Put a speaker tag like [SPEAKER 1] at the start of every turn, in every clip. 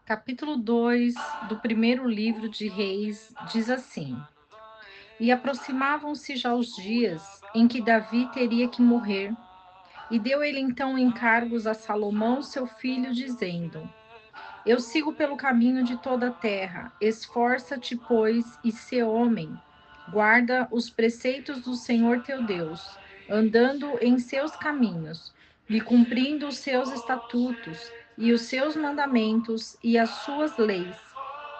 [SPEAKER 1] Capítulo 2 do primeiro livro de Reis diz assim: E aproximavam-se já os dias em que Davi teria que morrer, e deu ele então encargos a Salomão, seu filho, dizendo: Eu sigo pelo caminho de toda a terra, esforça-te, pois, e sê homem. Guarda os preceitos do Senhor teu Deus, andando em seus caminhos, e cumprindo os seus estatutos, e os seus mandamentos, e as suas leis,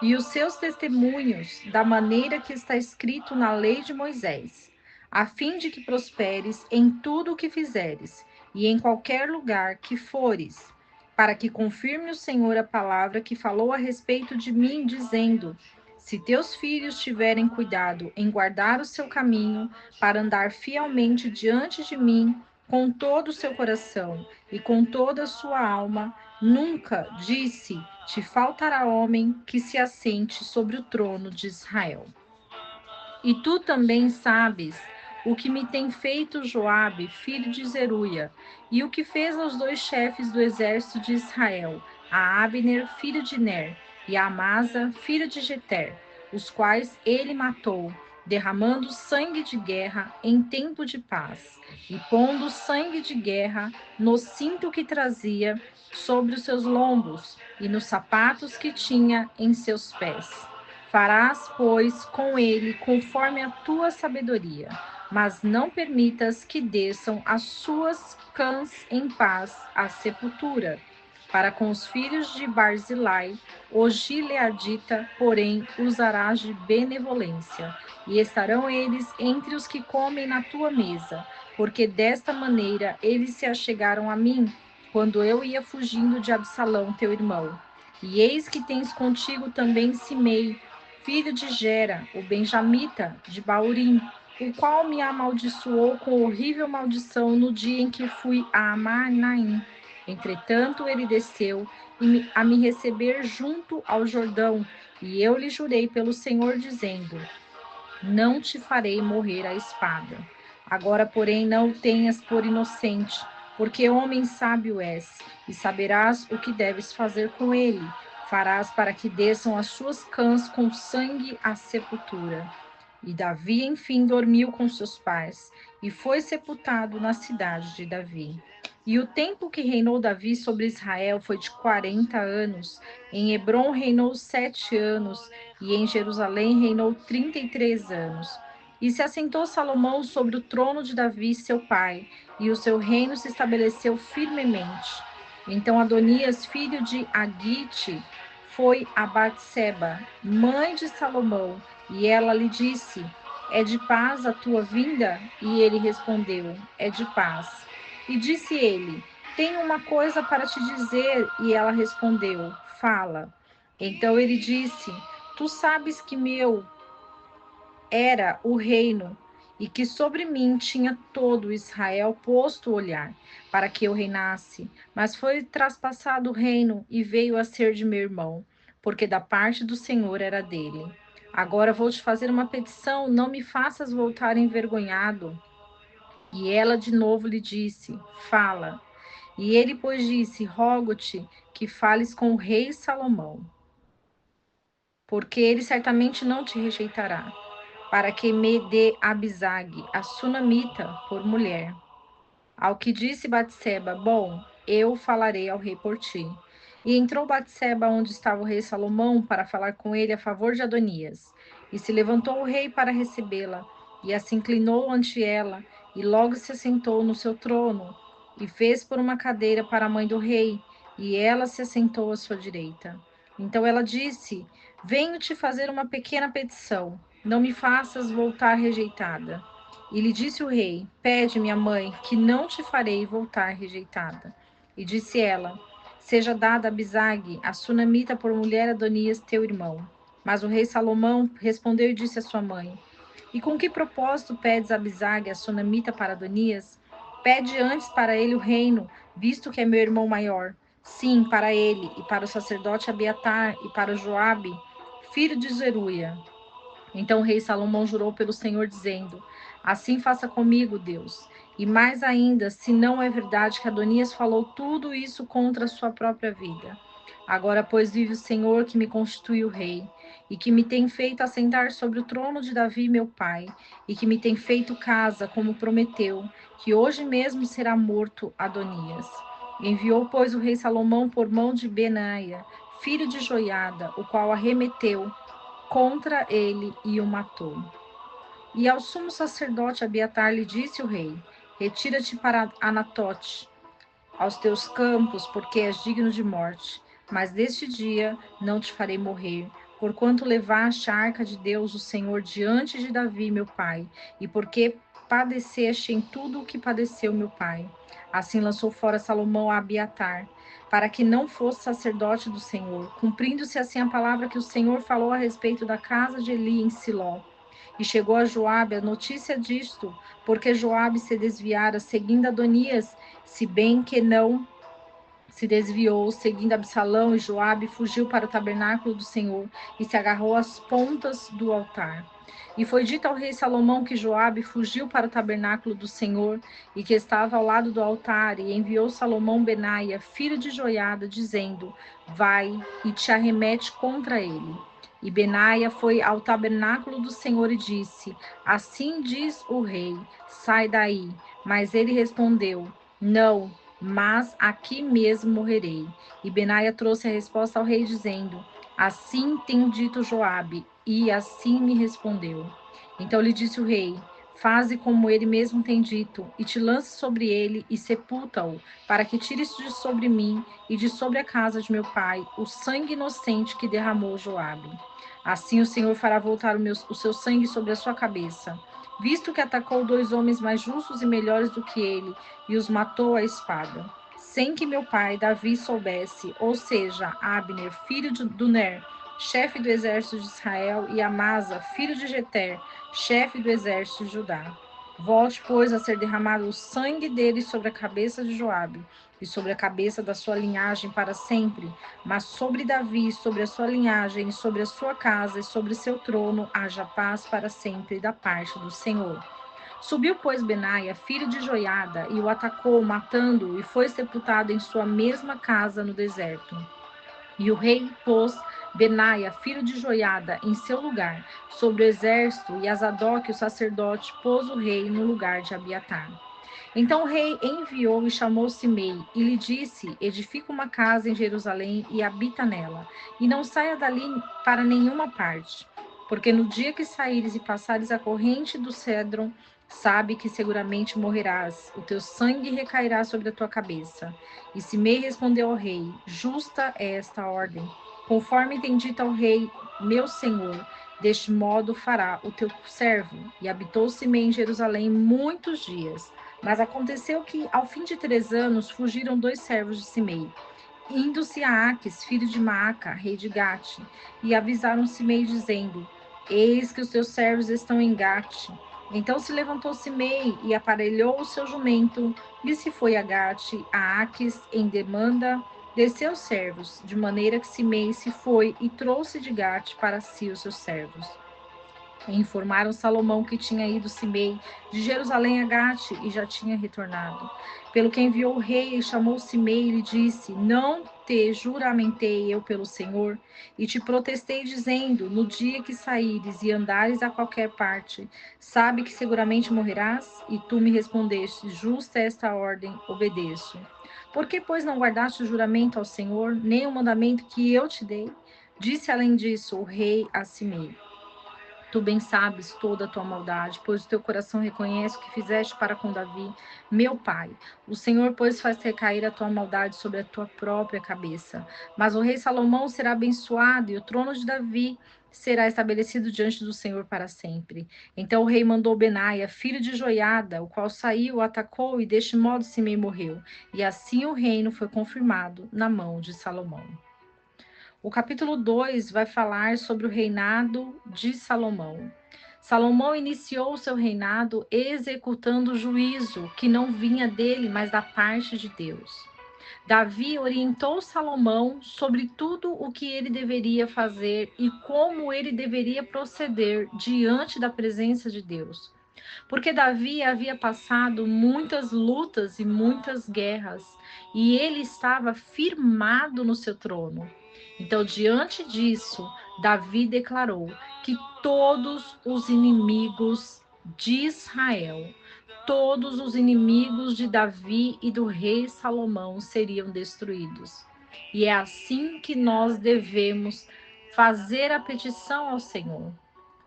[SPEAKER 1] e os seus testemunhos, da maneira que está escrito na lei de Moisés, a fim de que prosperes em tudo o que fizeres, e em qualquer lugar que fores, para que confirme o Senhor a palavra que falou a respeito de mim, dizendo: Se teus filhos tiverem cuidado em guardar o seu caminho, para andar fielmente diante de mim, com todo o seu coração e com toda a sua alma, nunca, disse, te faltará homem que se assente sobre o trono de Israel. E tu também sabes o que me tem feito Joabe, filho de Zeruia, e o que fez aos dois chefes do exército de Israel, a Abner, filho de Ner, e a Amasa, filho de Jeter, os quais ele matou, derramando sangue de guerra em tempo de paz, e pondo sangue de guerra no cinto que trazia sobre os seus lombos e nos sapatos que tinha em seus pés. Farás, pois, com ele conforme a tua sabedoria, mas não permitas que desçam as suas cãs em paz à sepultura. Para com os filhos de Barzilai, o Gileadita, porém, usarás de benevolência, e estarão eles entre os que comem na tua mesa, porque desta maneira eles se achegaram a mim, quando eu ia fugindo de Absalão, teu irmão. E eis que tens contigo também Simei, filho de Gera, o benjamita de Baurim, o qual me amaldiçoou com horrível maldição no dia em que fui a Mahanaim. Entretanto, ele desceu a me receber junto ao Jordão, e eu lhe jurei pelo Senhor, dizendo: Não te farei morrer à espada. Agora, porém, não o tenhas por inocente, porque homem sábio és, e saberás o que deves fazer com ele. Farás para que desçam as suas cãs com sangue à sepultura. E Davi, enfim, dormiu com seus pais, e foi sepultado na cidade de Davi. E o tempo que reinou Davi sobre Israel foi de 40 anos. Em Hebron reinou 7 anos, e em Jerusalém reinou 33 anos. E se assentou Salomão sobre o trono de Davi, seu pai, e o seu reino se estabeleceu firmemente. Então Adonias, filho de Agite, foi a Batseba, mãe de Salomão, e ela lhe disse: É de paz a tua vinda? E ele respondeu: É de paz. E disse ele: Tenho uma coisa para te dizer. E ela respondeu: Fala. Então ele disse: Tu sabes que meu era o reino, e que sobre mim tinha todo Israel posto o olhar, para que eu reinasse. Mas foi traspassado o reino e veio a ser de meu irmão, porque da parte do Senhor era dele. Agora vou te fazer uma petição, não me faças voltar envergonhado. E ela de novo lhe disse: Fala. E ele, pois, disse: Rogo-te que fales com o rei Salomão, porque ele certamente não te rejeitará, para que me dê Abisag, a sunamita, por mulher. Ao que disse Batseba: Bom, eu falarei ao rei por ti. E entrou Batseba onde estava o rei Salomão para falar com ele a favor de Adonias. E se levantou o rei para recebê-la, e a se inclinou ante ela, e logo se assentou no seu trono, e fez por uma cadeira para a mãe do rei, e ela se assentou à sua direita. Então ela disse: Venho te fazer uma pequena petição, não me faças voltar rejeitada. E lhe disse o rei: Pede, minha mãe, que não te farei voltar rejeitada. E disse ela: Seja dada a Abisag, a sunamita, por mulher Adonias, teu irmão. Mas o rei Salomão respondeu e disse à sua mãe: E com que propósito pedes a Abisag, a sunamita, para Adonias? Pede antes para ele o reino, visto que é meu irmão maior. Sim, para ele, e para o sacerdote Abiatar, e para Joabe, filho de Zeruia. Então o rei Salomão jurou pelo Senhor, dizendo: Assim faça comigo, Deus. E mais ainda, se não é verdade que Adonias falou tudo isso contra a sua própria vida. Agora, pois, vive o Senhor que me constituiu rei, e que me tem feito assentar sobre o trono de Davi, meu pai, e que me tem feito casa, como prometeu, que hoje mesmo será morto Adonias. Enviou, pois, o rei Salomão por mão de Benaia, filho de Joiada, o qual arremeteu contra ele e o matou. E ao sumo sacerdote Abiatar lhe disse o rei: Retira-te para Anatote, aos teus campos, porque és digno de morte. Mas deste dia não te farei morrer, porquanto levaste a arca de Deus, o Senhor, diante de Davi, meu pai, e porque padeceste em tudo o que padeceu meu pai. Assim lançou fora Salomão a Abiatar, para que não fosse sacerdote do Senhor, cumprindo-se assim a palavra que o Senhor falou a respeito da casa de Eli em Siló. E chegou a Joabe a notícia disto, porque Joabe se desviara seguindo Adonias, se bem que não se desviou, seguindo Absalão, e Joabe fugiu para o tabernáculo do Senhor e se agarrou às pontas do altar. E foi dito ao rei Salomão que Joabe fugiu para o tabernáculo do Senhor e que estava ao lado do altar, e enviou Salomão Benaia, filho de Joiada, dizendo: Vai e te arremete contra ele. E Benaia foi ao tabernáculo do Senhor e disse: Assim diz o rei, sai daí. Mas ele respondeu: Não, mas aqui mesmo morrerei. E Benaia trouxe a resposta ao rei, dizendo: Assim tem dito Joabe, e assim me respondeu. Então lhe disse o rei: Faze como ele mesmo tem dito, e te lance sobre ele e sepulta-o, para que tires de sobre mim e de sobre a casa de meu pai o sangue inocente que derramou Joabe. Assim o Senhor fará voltar o seu sangue sobre a sua cabeça, visto que atacou 2 homens mais justos e melhores do que ele, e os matou à espada, sem que meu pai Davi soubesse, ou seja, Abner, filho do Ner, chefe do exército de Israel, e Amasa, filho de Jeter, chefe do exército de Judá. Volte, pois, a ser derramado o sangue deles sobre a cabeça de Joabe e sobre a cabeça da sua linhagem para sempre, mas sobre Davi, sobre a sua linhagem, e sobre a sua casa e sobre seu trono haja paz para sempre da parte do Senhor. Subiu, pois, Benaia, filho de Joiada, e o atacou, matando-o, e foi sepultado em sua mesma casa no deserto. E o rei pôs Benaia, filho de Joiada, em seu lugar, sobre o exército, e Azadoque, o sacerdote, pôs o rei no lugar de Abiatar. Então o rei enviou e chamou Simei, e lhe disse: Edifica uma casa em Jerusalém e habita nela, e não saia dali para nenhuma parte. Porque no dia que saíres e passares a corrente do Cédron, sabe que seguramente morrerás, o teu sangue recairá sobre a tua cabeça. E Simei respondeu ao rei: Justa é esta ordem, conforme tem dito ao rei, meu senhor. Deste modo fará o teu servo. E habitou Simei em Jerusalém muitos dias. Mas aconteceu que, ao fim de 3 anos, fugiram 2 servos de Simei, indo-se a Aques, filho de Maaca, rei de Gate, e avisaram Simei, dizendo: Eis que os teus servos estão em Gate. Então se levantou Simei e aparelhou o seu jumento, e se foi a Gate, a Aques, em demanda de seus servos, de maneira que Simei se foi e trouxe de Gate para si os seus servos. E informaram Salomão que tinha ido Simei de Jerusalém a Gate e já tinha retornado. Pelo que enviou o rei e chamou Simei e lhe disse: Não te juramentei eu pelo Senhor, e te protestei, dizendo: No dia que saíres e andares a qualquer parte, sabe que seguramente morrerás? E tu me respondeste: Justa é esta ordem, obedeço. Por que, pois, não guardaste o juramento ao Senhor, nem o mandamento que eu te dei? Disse, além disso, o rei a Simei: Tu bem sabes toda a tua maldade, pois o teu coração reconhece o que fizeste para com Davi, meu pai. O Senhor, pois, faz recair a tua maldade sobre a tua própria cabeça. Mas o rei Salomão será abençoado, e o trono de Davi será estabelecido diante do Senhor para sempre. Então o rei mandou Benaia, filho de Joiada, o qual saiu, atacou, e deste modo Simei morreu. E assim o reino foi confirmado na mão de Salomão. O capítulo 2 vai falar sobre o reinado de Salomão. Salomão iniciou seu reinado executando o juízo que não vinha dele, mas da parte de Deus. Davi orientou Salomão sobre tudo o que ele deveria fazer e como ele deveria proceder diante da presença de Deus. Porque Davi havia passado muitas lutas e muitas guerras, e ele estava firmado no seu trono. Então, diante disso, Davi declarou que todos os inimigos de Israel, todos os inimigos de Davi e do rei Salomão seriam destruídos. E é assim que nós devemos fazer a petição ao Senhor,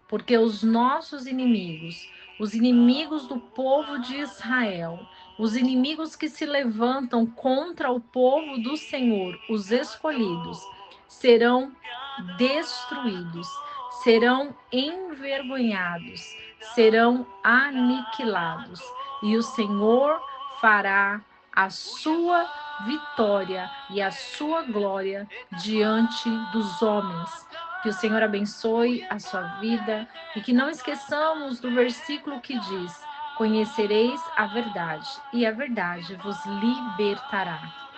[SPEAKER 1] porque os nossos inimigos, os inimigos do povo de Israel, os inimigos que se levantam contra o povo do Senhor, os escolhidos, serão destruídos, serão envergonhados, serão aniquilados, e o Senhor fará a sua vitória e a sua glória diante dos homens. Que o Senhor abençoe a sua vida e que não esqueçamos do versículo que diz: conhecereis a verdade, e a verdade vos libertará.